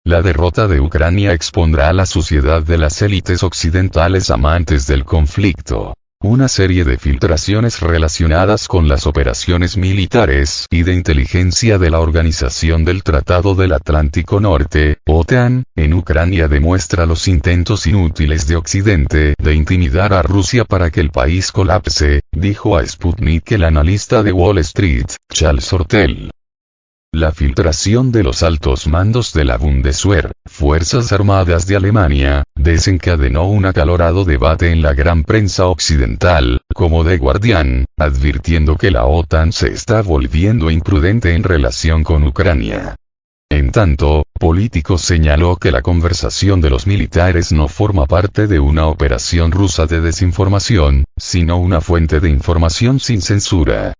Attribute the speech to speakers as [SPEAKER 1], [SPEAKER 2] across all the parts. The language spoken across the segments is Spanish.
[SPEAKER 1] La derrota de Ucrania expondrá a la suciedad de las élites occidentales amantes del conflicto. Una serie de filtraciones relacionadas con las operaciones militares y de inteligencia de la Organización del Tratado del Atlántico Norte, OTAN, en Ucrania demuestra los intentos inútiles de Occidente de intimidar a Rusia para que el país colapse, dijo a Sputnik el analista de Wall Street, Charles Hortel. La filtración de los altos mandos de la Bundeswehr, Fuerzas Armadas de Alemania, desencadenó un acalorado debate en la gran prensa occidental, como The Guardian, advirtiendo que la OTAN se está volviendo imprudente en relación con Ucrania. En tanto, Político señaló que la conversación de los militares no forma parte de una operación rusa de desinformación, sino una fuente de información sin censura.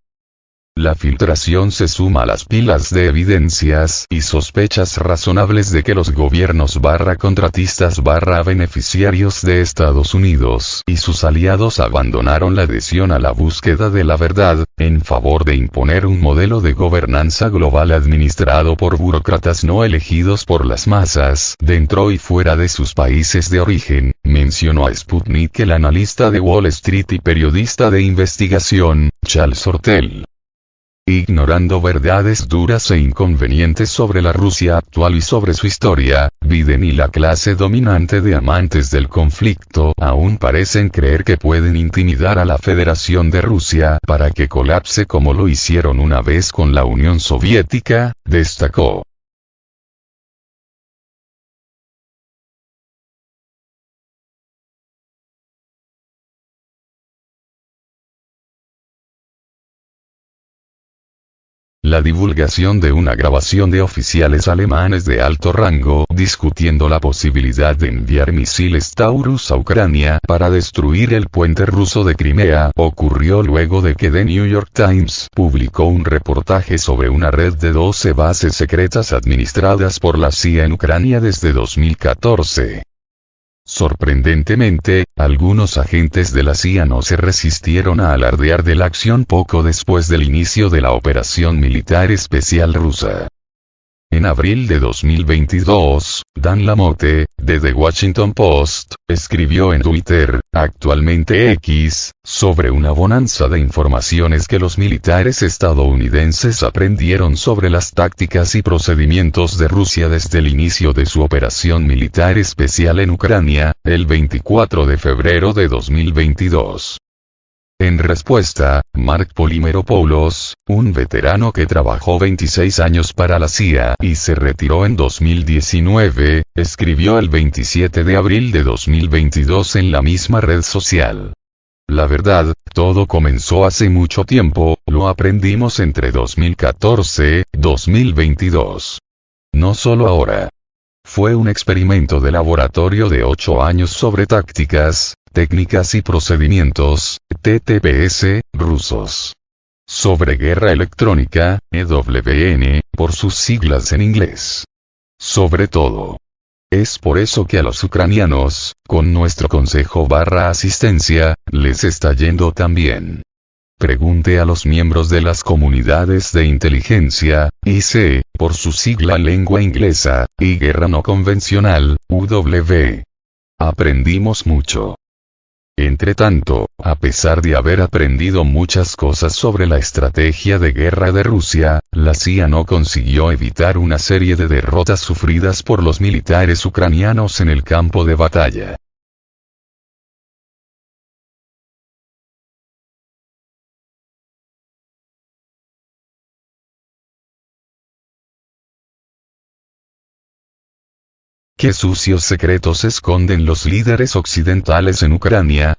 [SPEAKER 1] La filtración se suma a las pilas de evidencias y sospechas razonables de que los gobiernos contratistas beneficiarios de Estados Unidos y sus aliados abandonaron la adhesión a la búsqueda de la verdad, en favor de imponer un modelo de gobernanza global administrado por burócratas no elegidos por las masas, dentro y fuera de sus países de origen, mencionó a Sputnik el analista de Wall Street y periodista de investigación, Charles Hortel. Ignorando verdades duras e inconvenientes sobre la Rusia actual y sobre su historia, Biden y la clase dominante de amantes del conflicto aún parecen creer que pueden intimidar a la Federación de Rusia para que colapse como lo hicieron una vez con la Unión Soviética, destacó. La divulgación de una grabación de oficiales alemanes de alto rango discutiendo la posibilidad de enviar misiles Taurus a Ucrania para destruir el puente ruso de Crimea ocurrió luego de que The New York Times publicó un reportaje sobre una red de 12 bases secretas administradas por la CIA en Ucrania desde 2014. Sorprendentemente, algunos agentes de la CIA no se resistieron a alardear de la acción poco después del inicio de la operación militar especial rusa. En abril de 2022, Dan Lamotte, de The Washington Post, escribió en Twitter, actualmente X, sobre una bonanza de informaciones que los militares estadounidenses aprendieron sobre las tácticas y procedimientos de Rusia desde el inicio de su operación militar especial en Ucrania, el 24 de febrero de 2022. En respuesta, Mark Polimeropoulos, un veterano que trabajó 26 años para la CIA y se retiró en 2019, escribió el 27 de abril de 2022 en la misma red social. La verdad, todo comenzó hace mucho tiempo, lo aprendimos entre 2014 y 2022. No solo ahora. Fue un experimento de laboratorio de 8 años sobre tácticas, técnicas y procedimientos, TTPS, rusos. Sobre guerra electrónica, EWN, por sus siglas en inglés. Sobre todo. Es por eso que a los ucranianos, con nuestro consejo/asistencia, les está yendo tan bien. Pregunte a los miembros de las comunidades de inteligencia, IC, por su sigla lengua inglesa, y guerra no convencional, UW. Aprendimos mucho. Entretanto, a pesar de haber aprendido muchas cosas sobre la estrategia de guerra de Rusia, la CIA no consiguió evitar una serie de derrotas sufridas por los militares ucranianos en el campo de batalla. ¿Qué sucios secretos esconden los líderes occidentales en Ucrania?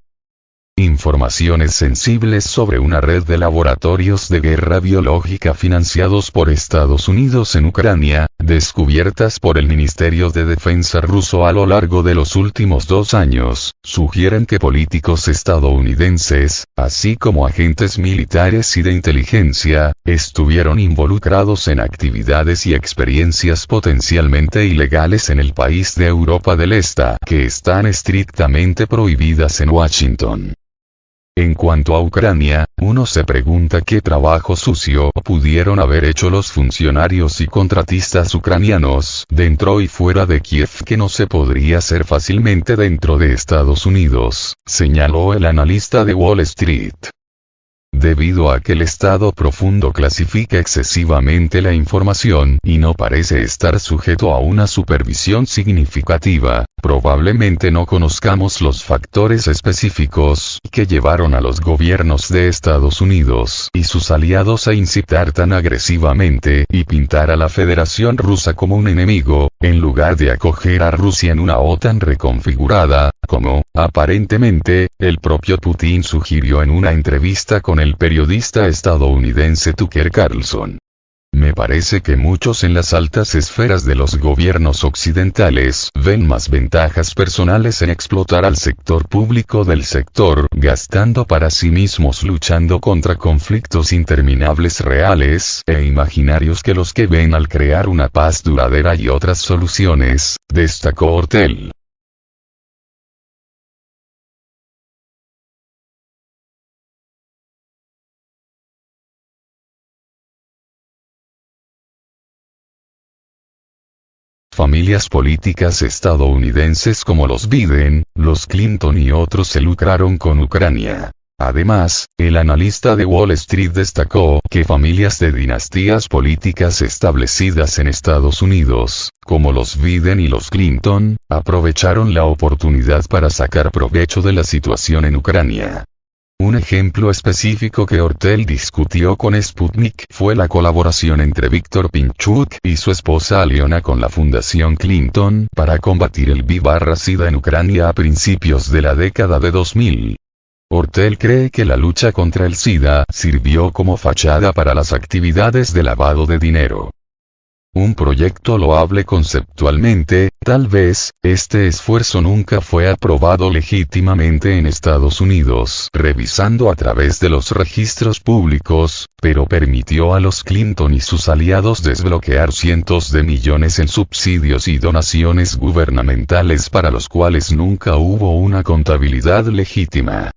[SPEAKER 1] Informaciones sensibles sobre una red de laboratorios de guerra biológica financiados por Estados Unidos en Ucrania, descubiertas por el Ministerio de Defensa ruso a lo largo de los últimos 2 años, sugieren que políticos estadounidenses, así como agentes militares y de inteligencia, estuvieron involucrados en actividades y experiencias potencialmente ilegales en el país de Europa del Este, que están estrictamente prohibidas en Washington. En cuanto a Ucrania, uno se pregunta qué trabajo sucio pudieron haber hecho los funcionarios y contratistas ucranianos dentro y fuera de Kiev que no se podría hacer fácilmente dentro de Estados Unidos, señaló el analista de Wall Street. Debido a que el Estado profundo clasifica excesivamente la información y no parece estar sujeto a una supervisión significativa, probablemente no conozcamos los factores específicos que llevaron a los gobiernos de Estados Unidos y sus aliados a incitar tan agresivamente y pintar a la Federación Rusa como un enemigo, en lugar de acoger a Rusia en una OTAN reconfigurada, como, aparentemente, el propio Putin sugirió en una entrevista con el periodista estadounidense Tucker Carlson. Me parece que muchos en las altas esferas de los gobiernos occidentales ven más ventajas personales en explotar al sector público del sector, gastando para sí mismos luchando contra conflictos interminables reales e imaginarios que los que ven al crear una paz duradera y otras soluciones, destacó Ortel. Familias políticas estadounidenses como los Biden, los Clinton y otros se lucraron con Ucrania. Además, el analista de Wall Street destacó que familias de dinastías políticas establecidas en Estados Unidos, como los Biden y los Clinton, aprovecharon la oportunidad para sacar provecho de la situación en Ucrania. Un ejemplo específico que Ortel discutió con Sputnik fue la colaboración entre Víctor Pinchuk y su esposa Aliona con la Fundación Clinton para combatir el VIH-Sida en Ucrania a principios de la década de 2000. Ortel cree que la lucha contra el SIDA sirvió como fachada para las actividades de lavado de dinero. Un proyecto loable conceptualmente, tal vez, este esfuerzo nunca fue aprobado legítimamente en Estados Unidos, revisando a través de los registros públicos, pero permitió a los Clinton y sus aliados desbloquear cientos de millones en subsidios y donaciones gubernamentales para los cuales nunca hubo una contabilidad legítima.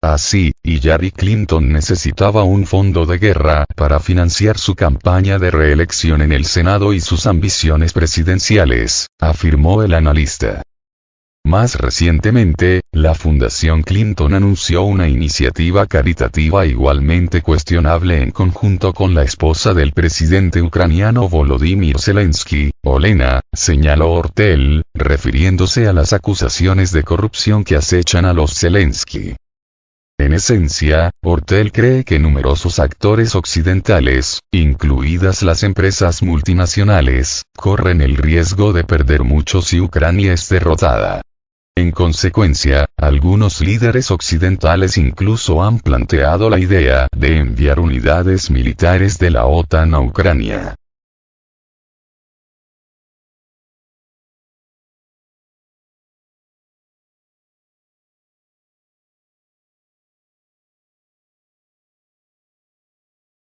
[SPEAKER 1] Así, Hillary Clinton necesitaba un fondo de guerra para financiar su campaña de reelección en el Senado y sus ambiciones presidenciales, afirmó el analista. Más recientemente, la Fundación Clinton anunció una iniciativa caritativa igualmente cuestionable en conjunto con la esposa del presidente ucraniano Volodymyr Zelensky, Olena, señaló Ortel, refiriéndose a las acusaciones de corrupción que acechan a los Zelensky. En esencia, Ortel cree que numerosos actores occidentales, incluidas las empresas multinacionales, corren el riesgo de perder mucho si Ucrania es derrotada. En consecuencia, algunos líderes occidentales incluso han planteado la idea de enviar unidades militares de la OTAN a Ucrania.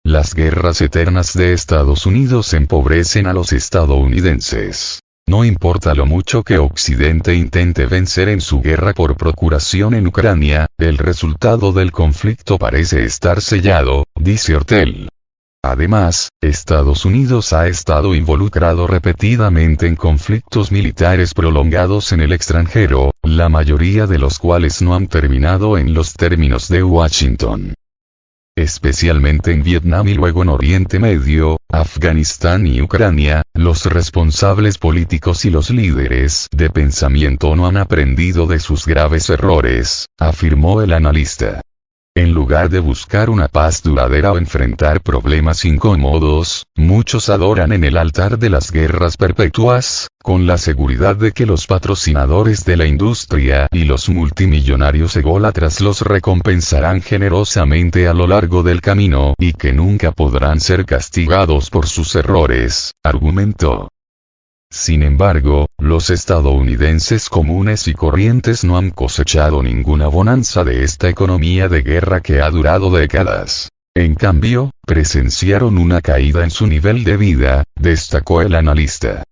[SPEAKER 1] Las guerras eternas de Estados Unidos empobrecen a los estadounidenses. No importa lo mucho que Occidente intente vencer en su guerra por procuración en Ucrania, el resultado del conflicto parece estar sellado, dice Ortel. Además, Estados Unidos ha estado involucrado repetidamente en conflictos militares prolongados en el extranjero, la mayoría de los cuales no han terminado en los términos de Washington. Especialmente en Vietnam y luego en Oriente Medio, Afganistán y Ucrania, los responsables políticos y los líderes de pensamiento no han aprendido de sus graves errores, afirmó el analista. En lugar de buscar una paz duradera o enfrentar problemas incómodos, muchos adoran en el altar de las guerras perpetuas, con la seguridad de que los patrocinadores de la industria y los multimillonarios ególatras los recompensarán generosamente a lo largo del camino y que nunca podrán ser castigados por sus errores, argumentó. Sin embargo, los estadounidenses comunes y corrientes no han cosechado ninguna bonanza de esta economía de guerra que ha durado décadas. En cambio, presenciaron una caída en su nivel de vida, destacó el analista.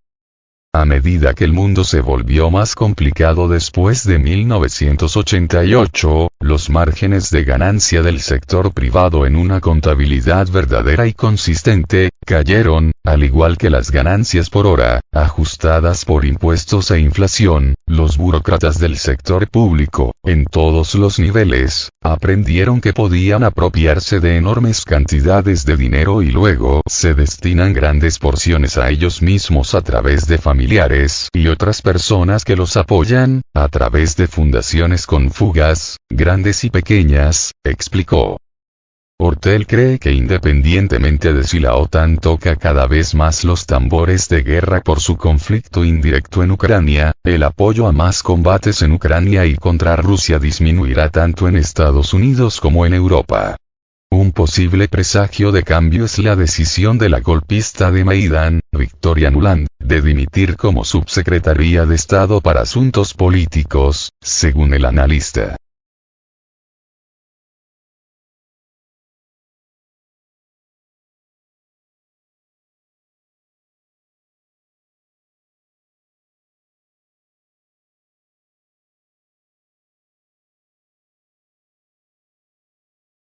[SPEAKER 1] A medida que el mundo se volvió más complicado después de 1988, los márgenes de ganancia del sector privado en una contabilidad verdadera y consistente, cayeron, al igual que las ganancias por hora, ajustadas por impuestos e inflación. Los burócratas del sector público, en todos los niveles, aprendieron que podían apropiarse de enormes cantidades de dinero y luego se destinan grandes porciones a ellos mismos a través de familiares y otras personas que los apoyan, a través de fundaciones con fugas, grandes y pequeñas, explicó. Ortel cree que independientemente de si la OTAN toca cada vez más los tambores de guerra por su conflicto indirecto en Ucrania, el apoyo a más combates en Ucrania y contra Rusia disminuirá tanto en Estados Unidos como en Europa. Un posible presagio de cambio es la decisión de la golpista de Maidán, Victoria Nuland, de dimitir como subsecretaria de Estado para Asuntos Políticos, según el analista.